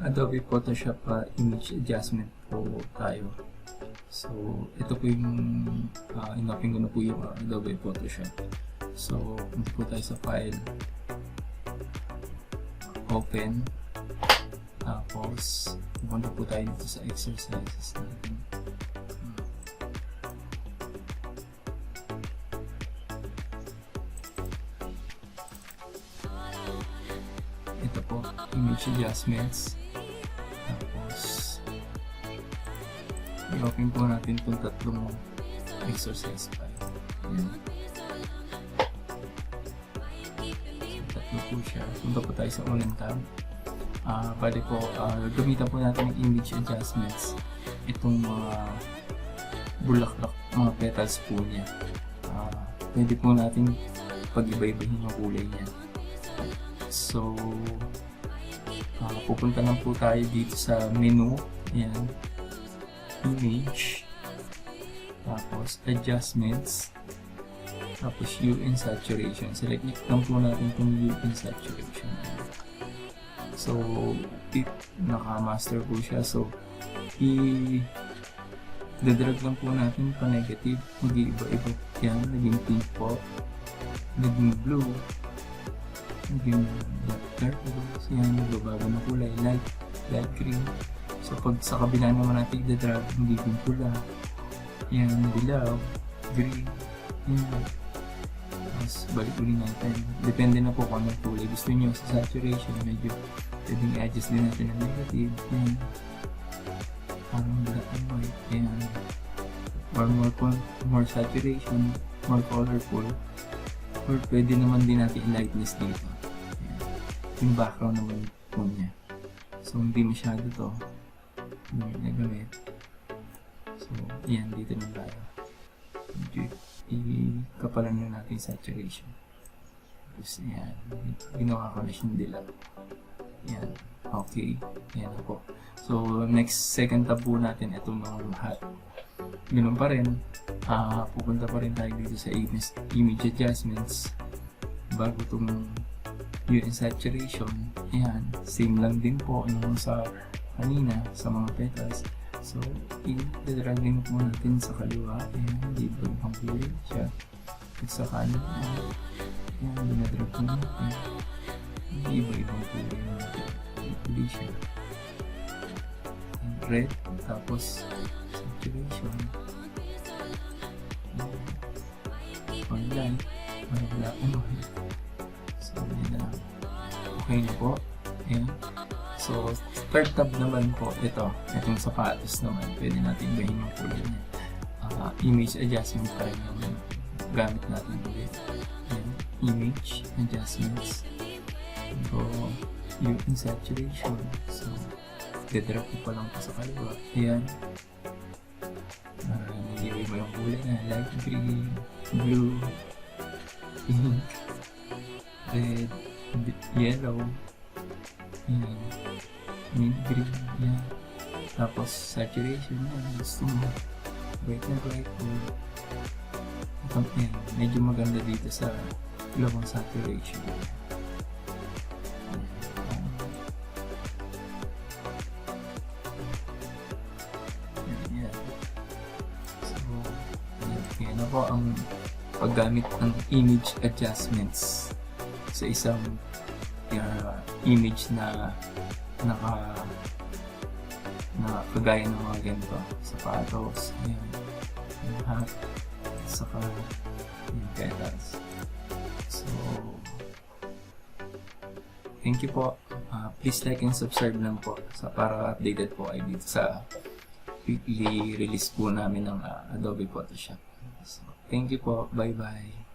Adobe Photoshop image adjustment po tayo. So, ito po yung in-open ko na po yung Adobe Photoshop. So, punta po tayo sa file, open, tapos pupunta po tayo dito sa exercises natin. Ito po, image adjustments. Tapos i-open po natin itong tatlong exercise file. Ayan. Tatlo po siya. Punta po tayo sa unang tab. Bali po, gamitan po natin ng image adjustments. Itong mga bulaklak, mga petals po niya. Pwede po natin pag-iba-ibahin yung kulay niya. So, pupunta lang po tayo dito sa menu. Ayan. Image. Tapos, adjustments. Tapos, hue and saturation. Select lang po natin itong hue and saturation. So, naka-master po siya. So, i-drag lang po natin pa negative. Mag-iiba-iba yan. Naging pink po. Naging blue. Naging dark blue. So, yan. Nagbabago na kulay. Light green. So, pag sa kabila naman natin i-drag, magiging pula. Yan. Dilaw. Green. Yan. Tapos, balik ulit natin. Depende na po kung anong kulay. Gusto nyo sa saturation, medyo pwedeng i-adjust din natin ng negative. Yan. Parang black and white. Yan. Or more saturation, more colorful. Or pwede naman din natin i-lightness dito. Yan. Yung background naman po niya. So, hindi masyado to. Hindi nagamit. So, yan. Dito na tayo. I-kapalan na natin saturation. Tapos, yan. Ginawa ko na siyang dilaw. Yan. Okay. Yan na po. So, next second tab po natin itong mga lahat. Ganun pa rin. Pupunta pa rin tayo dito sa image adjustments. Bago itong hue and saturation. Yan. Same lang din po yung sa kanina, sa mga petals. So, i-drag din po natin sa kaliwa. Ayan, libre ang kulay siya. At sa kanan, ayan, dinadrag po natin. Iba-ibang kulay natin. Kulay siya. Red, tapos saturation. Or light, or black and white. So, yun na. Okay na po. Ayan. So, third tab naman po, itong sapatos naman, pwede natin ibahin yung kulay niya. Image adjustment pa rin yung gamit natin ulit. Ayan. Image adjustments. So, hue and saturation. So, dedrag ko pa lang po sa kaliwa. Ayan. Nag-iwi mo yung kulay na light green, blue, pink, red, yellow. Ayan. Mint green, yan. Tapos saturation, yan. Gusto mo bright na bright. Yan. Medyo maganda dito sa lowang saturation. Yan. So, yan na po ang paggamit ng image adjustments sa isang image na kagaya ng mga ganito, sapatos, ayan, yung hat, saka yung petals. So, thank you po. Please like and subscribe lang po para updated po ay dito sa weekly release po namin ng Adobe Photoshop. So, thank you po. Bye bye.